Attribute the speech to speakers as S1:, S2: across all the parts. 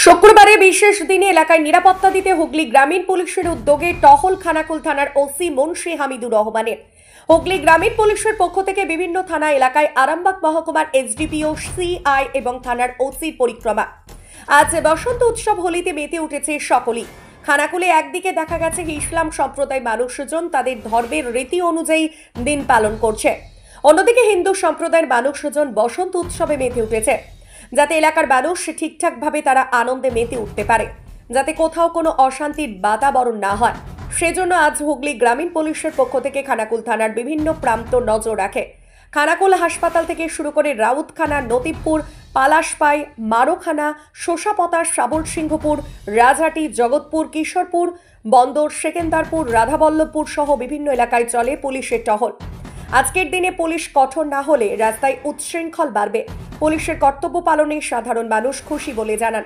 S1: শুক্রবারে বিশেষ দিনে এলাকায় নিরাপত্তা দিতে হুগলি গ্রামীণ পুলিশের উদ্যোগে টহল খানাকুল থানার ওসি মুন্সি হামিদুর রহমানের হুগলি গ্রামীণ পুলিশের পক্ষ থেকে বিভিন্ন থানা এলাকায় আরামবাগ মহকুমার এসডিপিও সিআই এবং থানার ওসির পরিক্রমা। আজ বসন্ত উৎসব হোলিতে মেতে উঠেছে সকলেই। খানাকুলে একদিকে দেখা গেছে ইসলাম সম্প্রদায় মানুষজন তাদের ধর্মের রীতি অনুযায়ী দিন পালন করছে, অন্যদিকে হিন্দু সম্প্রদায়ের মানুষজন বসন্ত উৎসবে মেতে উঠেছে, যাতে এলাকার মানুষ ঠিকঠাকভাবে তারা আনন্দে মেতে উঠতে পারে, যাতে কোথাও কোনো অশান্তির বাতাবরণ না হয়। সেজন্য আজ হুগলি গ্রামীণ পুলিশের পক্ষ থেকে খানাকুল থানার বিভিন্ন প্রান্ত নজর রাখে। খানাকুল হাসপাতাল থেকে শুরু করে রাউতখানা, নতিবপুর, পালাশপাই, মারোখানা, শোষাপতা, শ্রাবণ সিংহপুর, রাজহাটি, জগৎপুর, কিশোরপুর, বন্দর, সেকেন্দারপুর, রাধাবল্লভপুর সহ বিভিন্ন এলাকায় চলে পুলিশের টহল। আজকের দিনে পুলিশ কঠোর না হলে রাস্তায় উচ্ছৃঙ্খল বাড়বে। পুলিশের কর্তব্য পালনে সাধারণ মানুষ খুশি বলে জানান।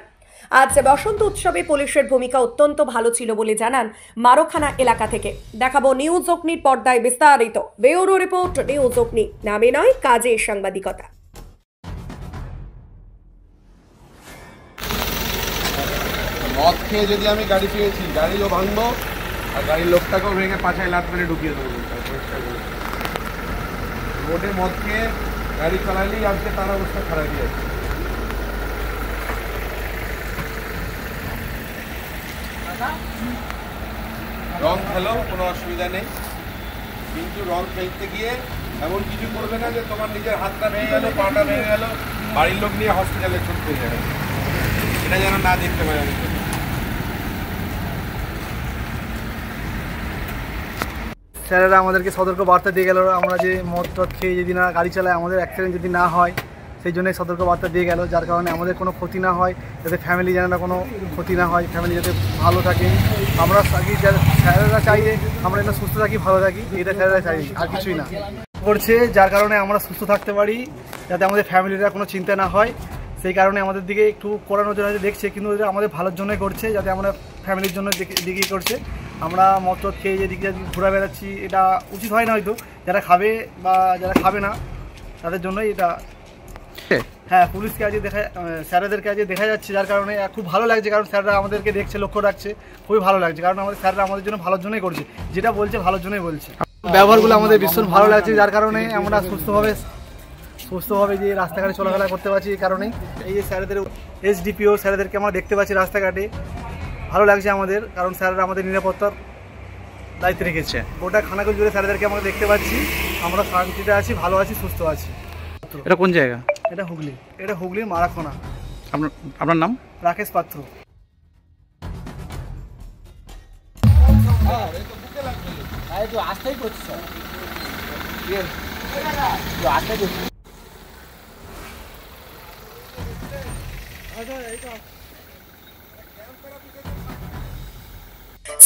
S1: আজ বসন্ত উৎসবে পুলিশের ভূমিকা অত্যন্ত ভালো ছিল বলে জানান মারোখানা এলাকা থেকে। দেখাবো নিউজ অগ্নির পর্দায় বিস্তারিত। ব্যুরো রিপোর্ট, নিউজ অগ্নি, নামে নয় কাজে সাংবাদিকতা।
S2: মদ খেয়ে যদি আমি গাড়ি পেয়েছি, গাড়িও ভাঙবো আর গাড়ির লোকটাকেও ভেঙে পাছায় লাত মেরে ঢুকিয়ে দেবো। রোডে মদ খেয়ে গাড়ি চালালেই আজকে তার অবস্থা খারাপই আছে। রং খেলো, কোনো অসুবিধা নেই, কিন্তু রং খেলতে গিয়ে এমন কিছু করবে না যে তোমার নিজের হাতটা ভেঙে গেল, পাটা ভেঙে গেল, বাড়ির লোক নিয়ে হসপিটালে ছুটতে যাবে, এটা যেন না দেখতে পারে।
S3: স্যারেরা আমাদেরকে সতর্ক বার্তা দিয়ে গেল, আমরা যে মদ টদ খেয়ে যদি না গাড়ি চালাই, আমাদের অ্যাক্সিডেন্ট যদি না হয়, সেই জন্যই সতর্ক বার্তা দিয়ে গেল, যার কারণে আমাদের কোনো ক্ষতি না হয়, যাতে ফ্যামিলি যেন না কোনো ক্ষতি না হয়, ফ্যামিলি যাতে ভালো থাকে। আমরা স্যারেরা চাই যে আমরা যেন সুস্থ থাকি, ভালো থাকি, এটা স্যারেরা চাই, আর কিছুই না করছে, যার কারণে আমরা সুস্থ থাকতে পারি, যাতে আমাদের ফ্যামিলিরা কোনো চিন্তা না হয়। সেই কারণে আমাদের দিকে একটু কড়া নজর হয়তো দেখছে, কিন্তু এটা আমাদের ভালোর জন্যই করছে, যাতে আমরা ফ্যামিলির জন্য দিকেই করছে। আমরা মদ টদ খেয়ে যেদিকে ঘুরে বেড়াচ্ছি, এটা উচিত হয় না হয়তো, যারা খাবে বা যারা খাবে না তাদের জন্যই এটা। হ্যাঁ, পুলিশকে আজকে স্যারেদেরকে আজকে দেখা যাচ্ছে, যার কারণে খুব ভালো লাগছে, কারণ স্যাররা আমাদেরকে দেখছে, লক্ষ্য রাখছে, খুবই ভালো লাগছে, কারণ আমাদের স্যাররা আমাদের জন্য ভালোর জন্যই করছে, যেটা বলছে ভালোর জন্যই বলছে। ব্যবহারগুলো আমাদের ভীষণ ভালো লাগছে, যার কারণে আমরা সুস্থভাবে যে রাস্তাঘাটে চলাফেরা করতে পারছি। এই কারণেই এই যে স্যারেদের এসডিপিও স্যারেদেরকে আমরা দেখতে পাচ্ছি রাস্তাঘাটে, ভালো লাগছে আমাদের, কারণ স্যাররা আমাদের নিরাপত্তার দায়িত্ব রেখেছে। গোটা খানাকুল জুড়ে স্যারেদেরকে আমরা দেখতে পাচ্ছি, আমরা শান্তিতে আছি, ভালো আছি, সুস্থ আছি।
S4: এটা কোন জায়গা?
S3: এটা হুগলির মারাখানা।
S4: আপনার নাম?
S3: রাকেশ পাত্র।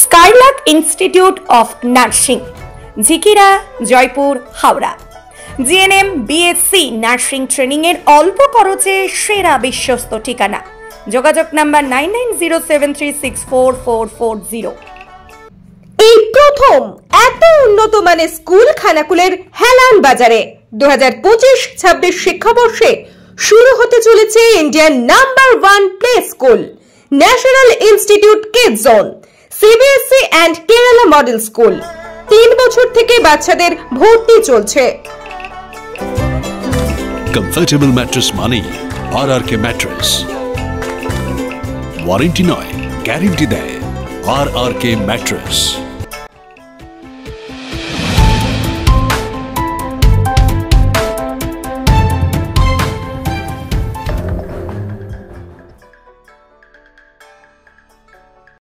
S1: Skylark institute of nursing, Jhikira, Jaipur, Howrah. GNM, BSc nursing training এর অল্প খরচে সেরা বিশ্বস্ত ঠিকানা। যোগাযোগ নাম্বার 9907364440।
S5: এই প্রথম এত উন্নত মানের স্কুল খানাকুলের হেলান বাজারে 2025-26 শিক্ষাবর্ষে শুরু হতে চলেছে Indian number 1 play school, National Institute Kids Zone, CBSE and Kerala model school. 3 বছর থেকে বাচ্চাদের ভর্তি চলছে।
S6: কমফর্টেবল ম্যাট্রেস মানেই আরআরকে ম্যাট্রেস। ওয়ারেন্টি নয়, গ্যারেন্টি দেয় আরআরকে ম্যাট্রেস।